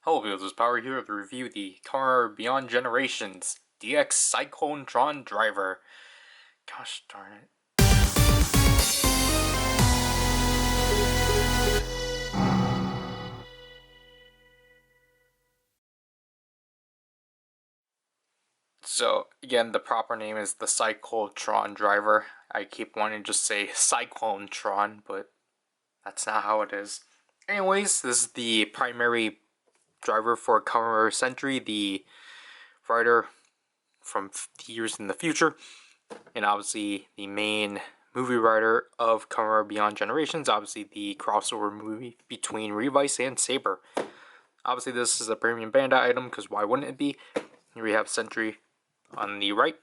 Hello viewers, it's Power here to review the Kamen Rider Beyond Generations DX Cyclotron Driver. Gosh darn it. So again, the proper name is the Cyclotron Driver. I keep wanting to just say Cyclotron, but that's not how it is. Anyways, this is the primary driver for Kamen Rider Sentry, the rider from years in the future, and obviously the main movie rider of Kamen Rider Beyond Generations, obviously the crossover movie between Revice and Saber. Obviously this is a premium Bandai item, because why wouldn't it be? Here we have Sentry on the right,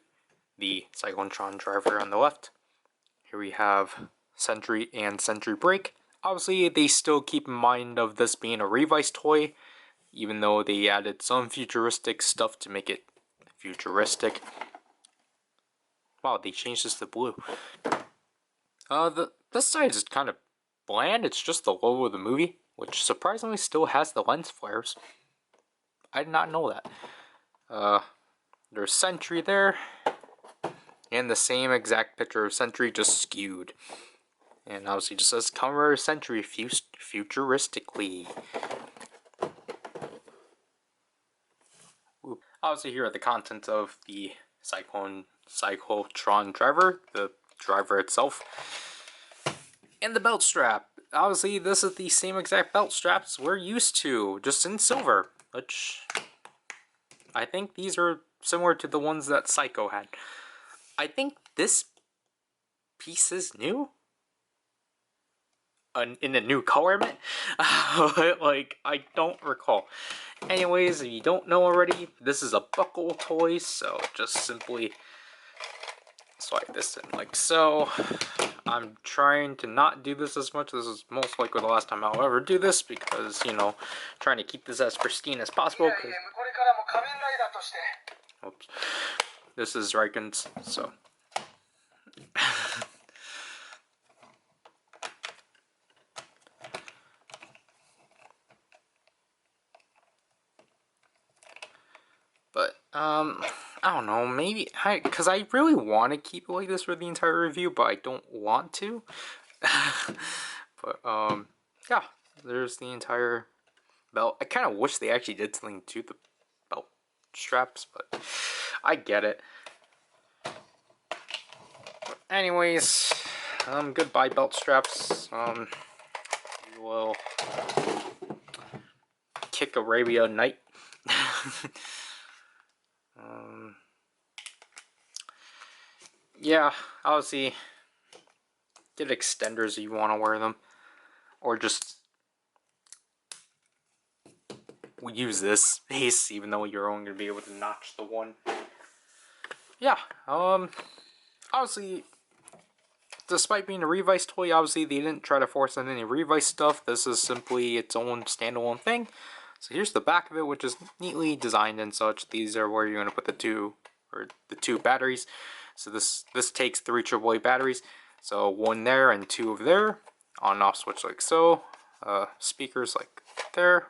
the Cyclotron Driver on the left. Here we have Sentry and Sentry Break. Obviously they still keep in mind of this being a Revice toy, even though they added some futuristic stuff to make it futuristic. Wow, they changed this to blue. This side is kind of bland. It's just the logo of the movie, which surprisingly still has the lens flares. I did not know that. There's Sentry there, and the same exact picture of Sentry, just skewed. And obviously just says Kamen Rider Sentry futuristically. Obviously here are the contents of the Cyclotron Driver, the driver itself, and the belt strap. Obviously this is the same exact belt straps we're used to, just in silver, which I think these are similar to the ones that Psycho had. I think this piece is new. In a new color, man. Like, I don't recall. Anyways, if you don't know already, this is a buckle toy, so just simply slide this in like so. I'm trying to not do this as much. This is most likely the last time I'll ever do this, because, you know, trying to keep this as pristine as possible. Oops. This is Riken's, so. But, I don't know, maybe, because I really want to keep it like this for the entire review, but I don't want to. But, yeah, there's the entire belt. I kind of wish they actually did something to the belt straps, but I get it. But anyways, goodbye belt straps. We will kick Arabia Night. Yeah, obviously, get extenders if you want to wear them, or just use this base, even though you're only going to be able to notch the one. Yeah, obviously, despite being a Revice toy, obviously they didn't try to force in any Revice stuff. This is simply its own standalone thing. So here's the back of it, which is neatly designed and such. These are where you're going to put the two batteries. So this takes 3 AAA batteries. So 1 there and 2 over there. On and off switch like so. Speakers like there.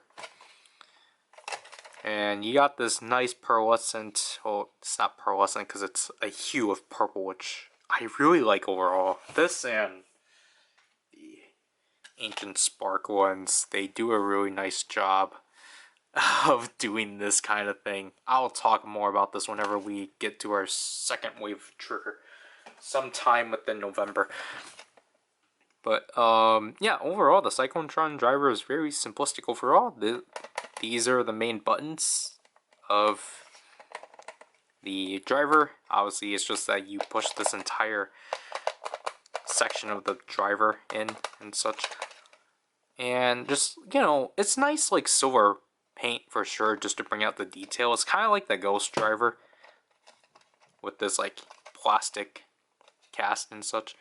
And you got this nice pearlescent, well, it's not pearlescent because it's a hue of purple, which I really like overall. This and the Ancient Spark ones, they do a really nice job of doing this kind of thing. I'll talk more about this whenever we get to our second wave trigger, sometime within November. But yeah, overall the Cyclotron Driver is very simplistic overall. These are the main buttons of the driver. Obviously it's just that you push this entire section of the driver in and such, and just, you know, it's nice like silver paint for sure, just to bring out the detail. It's kind of like the Ghost Driver with this like plastic cast and such.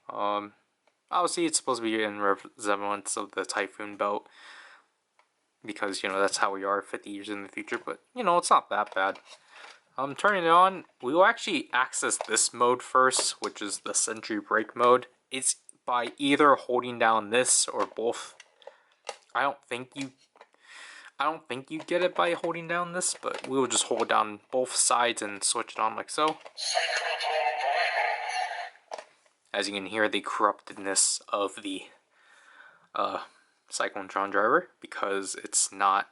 Obviously it's supposed to be in resemblance of the Typhoon belt, because, you know, that's how we are 50 years in the future, but, you know, it's not that bad. Turning it on, we will actually access this mode first, which is the Sentry Break mode. It's by either holding down this or both. I I don't think you get it by holding down this, but we'll just hold down both sides and switch it on like so. As you can hear the corruptedness of the Cyclotron Driver, because it's not,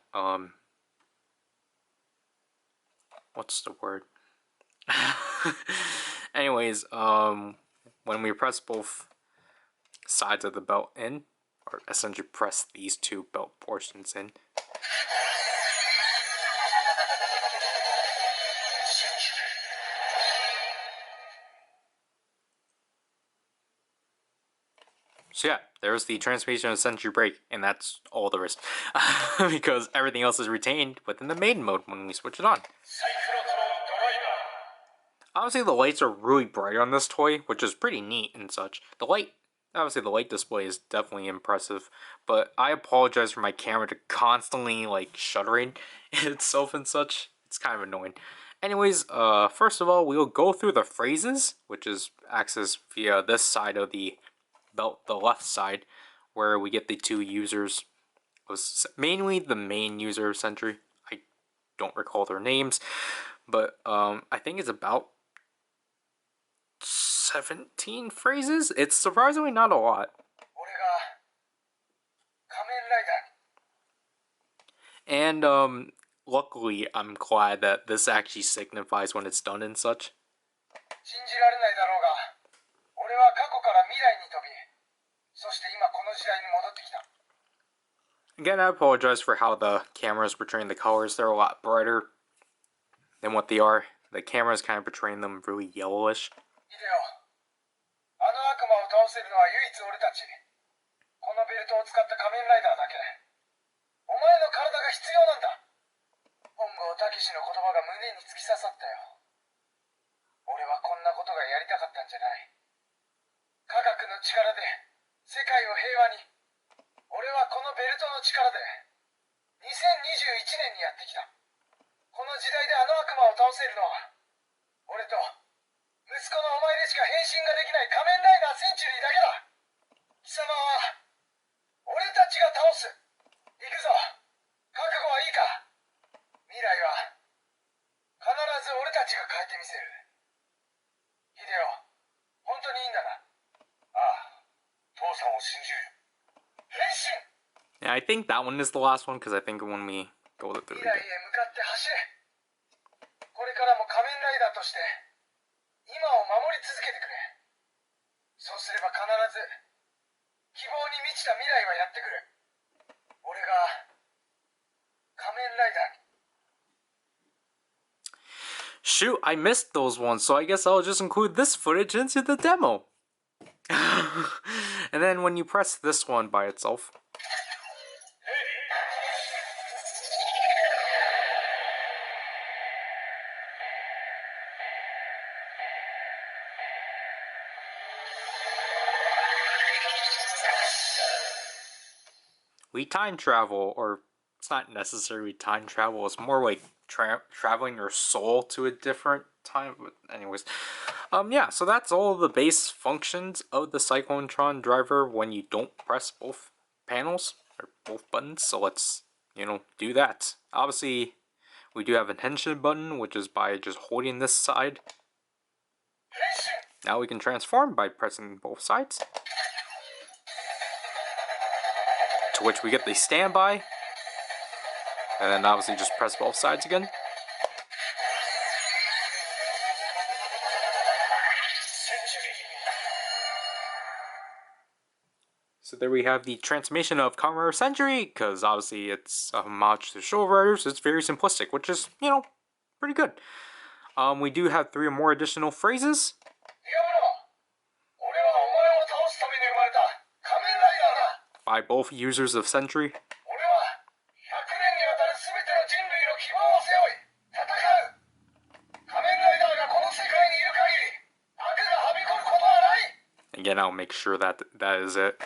what's the word? Anyways, when we press both sides of the belt in, or essentially press these two belt portions in, so yeah, there's the transmission of Century Break, and that's all there is. Because everything else is retained within the maiden mode when we switch it on. Obviously the lights are really bright on this toy, which is pretty neat and such. Obviously the light display is definitely impressive, but I apologize for my camera to constantly like shuddering itself and such. It's kind of annoying. Anyways, first of all, we'll go through the phrases, which is accessed via this side of the belt, the left side, where we get the two users. Mainly the main user of Sentry. I don't recall their names, but I think it's about 17 phrases. It's surprisingly not a lot. And luckily, I'm glad that this actually signifies when it's done and such. Again, I apologize for how the camera is portraying the colors. They're a lot brighter than what they are. The camera is kind of portraying them really yellowish. Yeah, I think that one is the last one, because I think when we go through it again. Shoot, I missed those ones, so I guess I'll just include this footage into the demo. And then when you press this one by itself, we time travel, or it's not necessarily time travel, it's more like traveling your soul to a different time. But anyways, yeah, so that's all the base functions of the Cyclotron Driver when you don't press both panels, or both buttons, so let's, do that. Obviously, we do have a henshin button, which is by just holding this side. Now we can transform by pressing both sides. To which we get the standby. And then obviously just press both sides again. So there we have the transformation of Kamen Rider Century, because obviously it's a homage to Show Riders. It's very simplistic, which is, pretty good. We do have 3 more additional phrases. By both users of Century. Again, I'll make sure that that is it.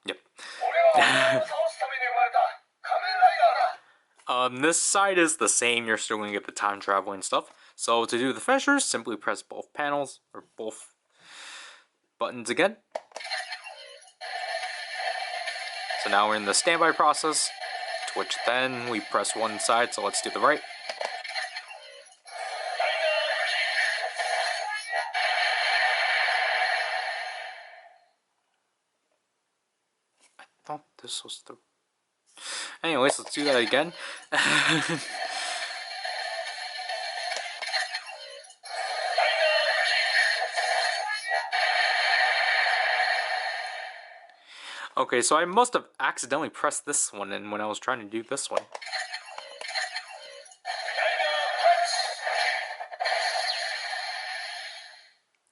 Yep. This side is the same. You're still going to get the time traveling stuff. So to do the finishers, simply press both panels, or both buttons again. So now we're in the standby process, to which then we press one side, so let's do the right. I thought this was the... Anyways, let's do that again. Okay, so I must have accidentally pressed this one in when I was trying to do this one.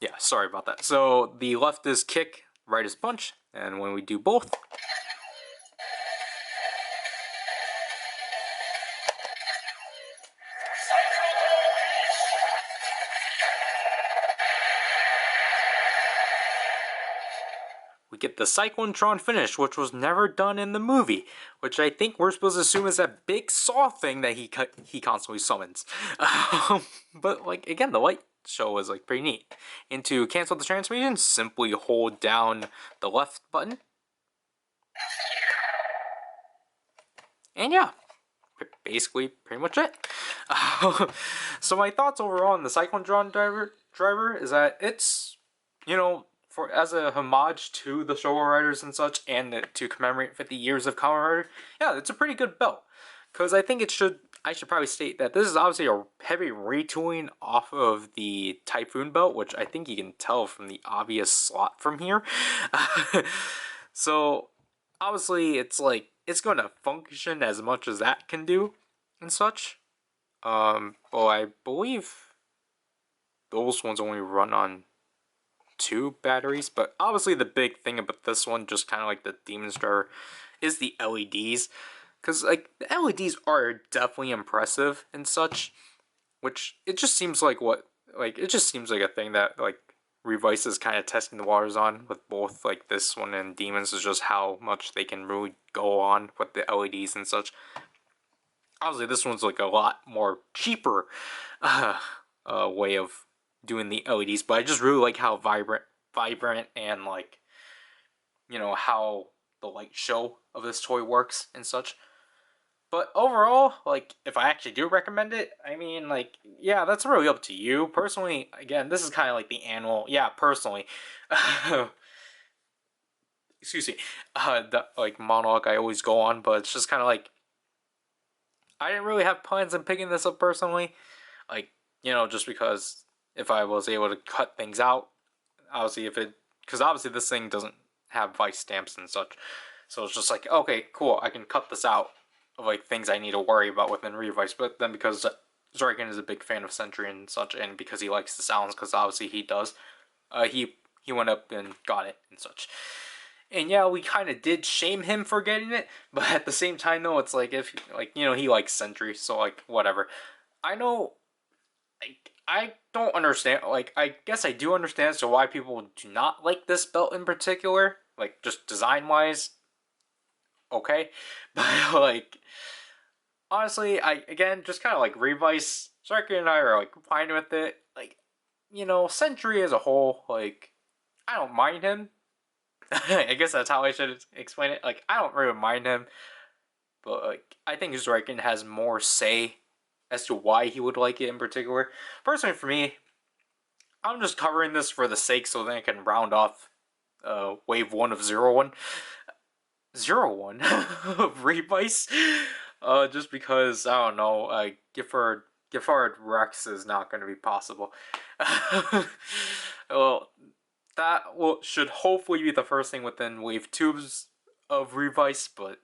Yeah, sorry about that. So the left is kick, right is punch, and when we do both, we get the Cyclotron finish, which was never done in the movie, which I think we're supposed to assume is that big saw thing that he constantly summons. But like again, the light show was like pretty neat. And to cancel the transmission, simply hold down the left button. And yeah, basically pretty much it. So my thoughts overall on the Cyclotron driver is that it's, you know, for as a homage to the Showa Riders and such, and to commemorate 50 years of Kamen Rider, yeah, it's a pretty good belt. Because I think I should probably state that this is obviously a heavy retooling off of the Typhoon belt, which I think you can tell from the obvious slot from here. So obviously it's like, it's going to function as much as that can do and such. Well, I believe those ones only run on 2 batteries, but obviously the big thing about this one, just kind of like the Demon's Driver, is the LEDs. Because like the LEDs are definitely impressive and such, which it just seems like it just seems like a thing that like Revice is kind of testing the waters on with both like this one and Demons, is just how much they can really go on with the LEDs and such. Obviously this one's like a lot more cheaper way of doing the LEDs, but I just really like how vibrant and like, you know, how the light show of this toy works and such. But overall, like, if I actually do recommend it, I mean, like, yeah, that's really up to you. Personally, again, this is kind of like the annual, yeah, personally, excuse me, the, like, monologue I always go on, but it's just kind of like, I didn't really have plans on picking this up personally, like, you know, just because if I was able to cut things out, obviously because obviously this thing doesn't have vice stamps and such, so it's just like, okay, cool, I can cut this out of like things I need to worry about within Revice. But then because Zorkin is a big fan of Sentry and such, and because he likes the sounds, because obviously he does, he went up and got it and such. And yeah, we kind of did shame him for getting it, but at the same time though, it's like, if like, you know, he likes Sentry, so like whatever. I know, like, I don't understand, like, I guess I do understand so why people do not like this belt in particular, like just design wise. Okay, but like, honestly, I again just kind of like Revice, Sarky and I are like fine with it. Like, you know, Sentry as a whole, like, I don't mind him. I guess that's how I should explain it. Like, I don't really mind him, but like, I think Zorikin has more say as to why he would like it in particular. Personally, for me, I'm just covering this for the sake so then I can round off wave 1 of 01. 01 of Revice. Just because, I don't know, Gifford Rex is not going to be possible. Well, that should hopefully be the first thing within wave 2 of Revice, but,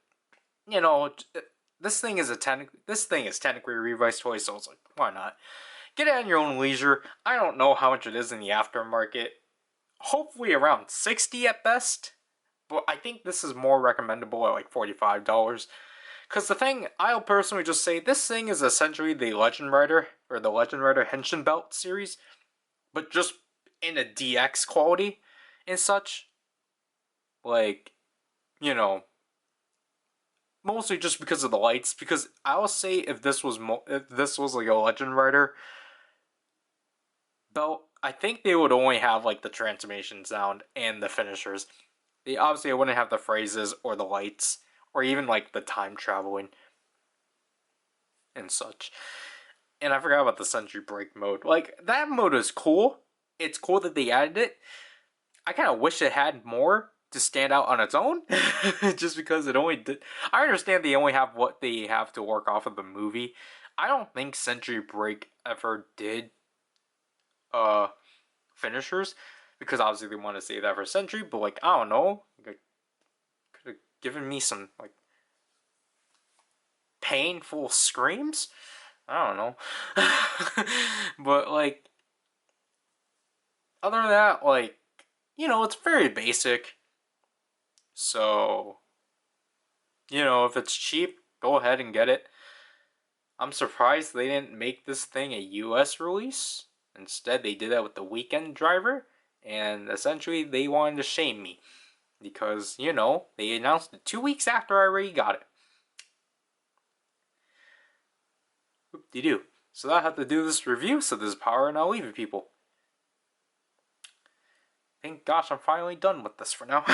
you know, this thing is technically a Revice toy, so it's like, why not? Get it at your own leisure. I don't know how much it is in the aftermarket. Hopefully around 60 at best. But I think this is more recommendable at like $45. Because the thing, I'll personally just say, this thing is essentially the Legend Rider, or the Legend Rider Henshin Belt series, but just in a DX quality and such. Like, you know, mostly just because of the lights. Because I'll say if this was like a Legend Rider belt, I think they would only have like the transformation sound and the finishers. obviously wouldn't have the phrases or the lights or even like the time traveling and such. And I forgot about the Century Break mode. Like, that mode is cool. It's cool that they added it. I kind of wish it had more to stand out on its own. Just because it only did... I understand they only have what they have to work off of the movie. I don't think Century Break ever did finishers. Because obviously they want to save that for Century. But, like, I don't know. Like, could have given me some, like, painful screams? I don't know. But, like, other than that, like, you know, it's very basic. So, you know, if it's cheap, go ahead and get it. I'm surprised they didn't make this thing a US release. Instead, they did that with the Weekend Driver. And essentially, they wanted to shame me. Because, you know, they announced it 2 weeks after I already got it. Whoop-de-doo. So I have to do this review, so this is Power, and I'll leave it, people. Thank gosh I'm finally done with this for now.